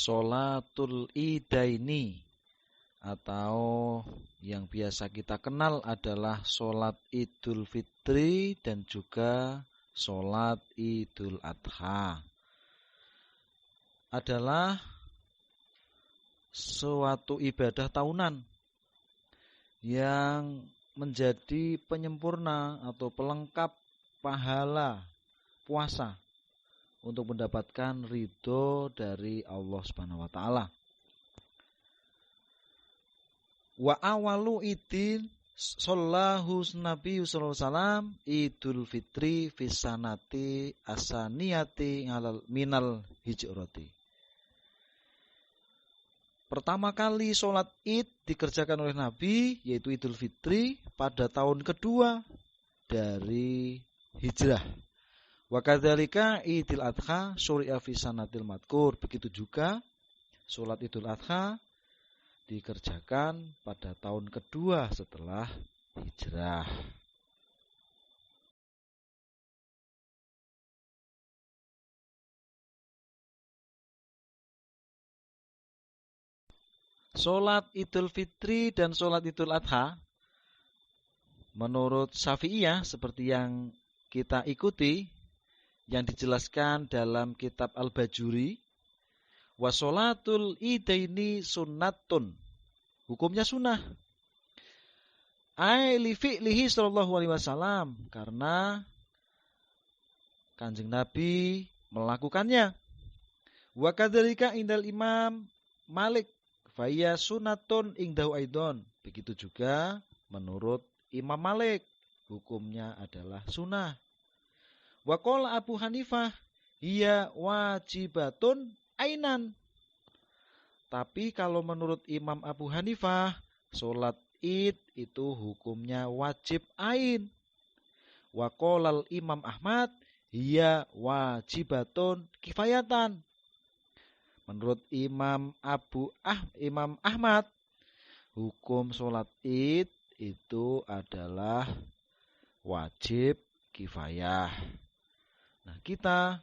Sholatul Idaini atau yang biasa kita kenal adalah sholat Idul Fitri dan juga sholat Idul Adha adalah suatu ibadah tahunan yang menjadi penyempurna atau pelengkap pahala puasa untuk mendapatkan ridho dari Allah Subhanahu wa taala. Wa awalu idin sallahu Nabi sallallahu alaihi wasallam Idul Fitri fi sanati asaniyati minal hijrati. Pertama kali sholat Id dikerjakan oleh Nabi yaitu Idul Fitri pada tahun kedua dari hijrah. Wa kadzalika Idul Adha syuri'a fi sanatil madkur. Begitu juga sholat Idul Adha dikerjakan pada tahun kedua setelah hijrah. Sholat Idul Fitri dan sholat Idul Adha menurut Syafi'iyah seperti yang kita ikuti yang dijelaskan dalam kitab Al-Bajuri, wa sholatul idaini sunnatun, hukumnya sunnah, ai li fi'lihi sallallahu alaihi wasallam, karena Kanjeng Nabi melakukannya. Wa kadzalika indal Imam Malik fa hiya sunnatun indahu aidon, begitu juga menurut Imam Malik hukumnya adalah sunnah. Wa qala Abu Hanifah hiya wajibatun ainan. Tapi kalau menurut Imam Abu Hanifah, sholat Id itu hukumnya wajib ain. Wa qala Imam Ahmad hiya wajibatun kifayatan. Menurut Imam Ahmad, hukum sholat Id itu adalah wajib kifayah. Nah, kita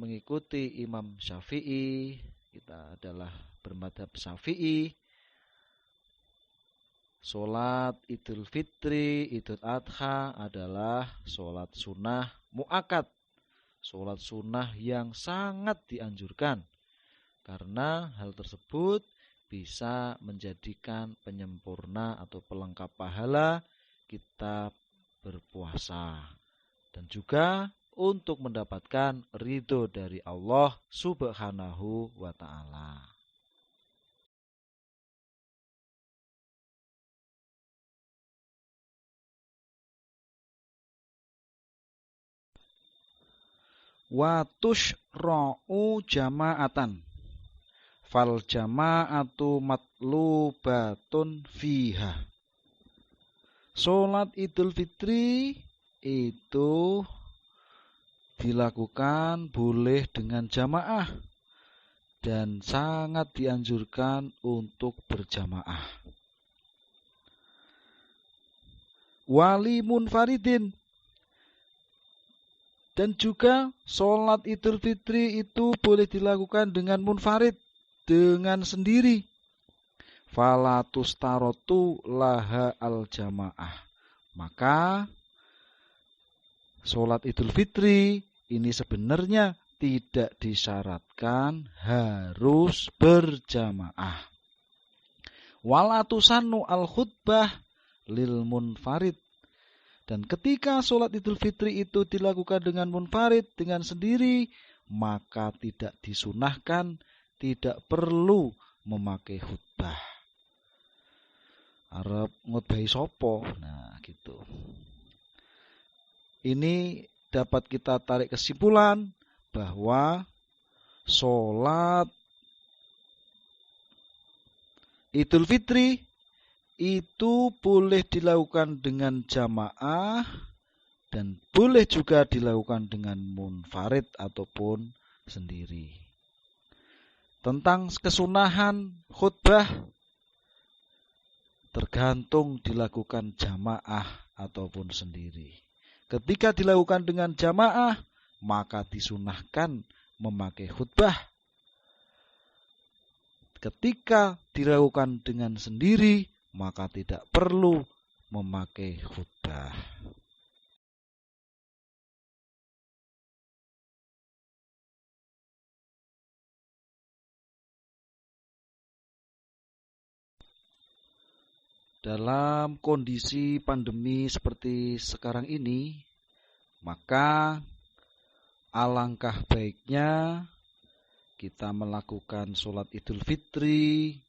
mengikuti Imam Syafi'i, kita adalah bermadhab Syafi'i. Sholat Idul Fitri, Idul Adha adalah sholat sunnah mu'akad, sholat sunnah yang sangat dianjurkan, karena hal tersebut bisa menjadikan penyempurna atau pelengkap pahala kita berpuasa, dan juga untuk mendapatkan ridho dari Allah Subhanahu wa ta'ala. Wa tushra'u jama'atan fal jama'atu matlubatun fiha. Sholat Idul Fitri itu dilakukan boleh dengan jamaah dan sangat dianjurkan untuk berjamaah. Wali munfaridin, dan juga sholat Idul Fitri itu boleh dilakukan dengan munfarid, dengan sendiri. Fala tustarotu laha al jamaah. Maka sholat Idul Fitri ini sebenarnya tidak disyaratkan harus berjamaah. Wala tusannu al khutbah lil munfarid. Dan ketika sholat Idul Fitri itu dilakukan dengan munfarid, dengan sendiri, maka tidak disunahkan, tidak perlu memakai khutbah. Arep ngutbahi sopo, nah gitu. Ini dapat kita tarik kesimpulan bahwa sholat Idul Fitri itu boleh dilakukan dengan jamaah dan boleh juga dilakukan dengan munfarid ataupun sendiri. Tentang kesunahan khutbah tergantung dilakukan jamaah ataupun sendiri. Ketika dilakukan dengan jamaah, maka disunahkan memakai khutbah. Ketika dilakukan dengan sendiri, maka tidak perlu memakai khutbah. Dalam kondisi pandemi seperti sekarang ini, maka alangkah baiknya kita melakukan sholat Idul Fitri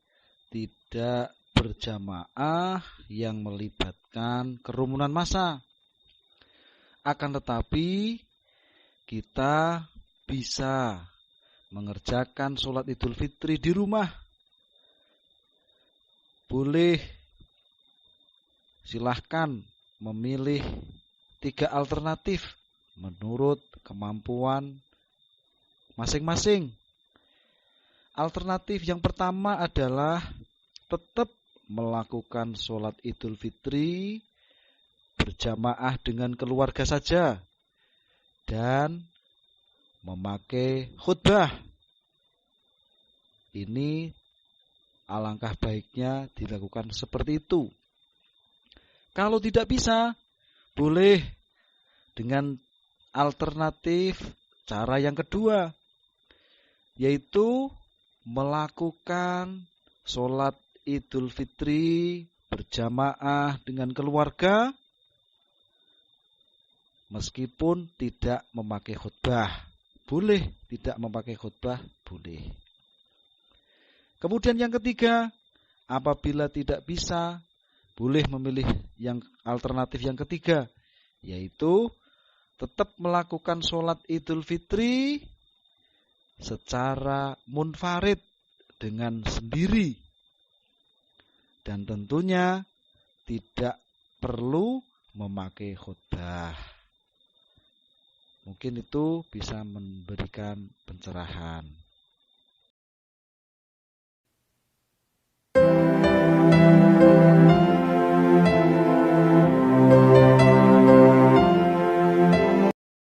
tidak berjamaah yang melibatkan kerumunan massa. Akan tetapi kita bisa mengerjakan sholat Idul Fitri di rumah. Boleh, silahkan memilih 3 alternatif menurut kemampuan masing-masing. Alternatif yang pertama adalah tetap melakukan sholat Idul Fitri berjamaah dengan keluarga saja dan memakai khutbah. Ini alangkah baiknya dilakukan seperti itu. Kalau tidak bisa, boleh dengan alternatif cara yang kedua, yaitu melakukan sholat Idul Fitri berjamaah dengan keluarga meskipun tidak memakai khutbah. Boleh tidak memakai khutbah, boleh. Kemudian yang ketiga, apabila tidak bisa, boleh memilih yang alternatif yang ketiga, yaitu tetap melakukan sholat Idul Fitri secara munfarid dengan sendiri. Dan tentunya tidak perlu memakai khutbah. Mungkin itu bisa memberikan pencerahan.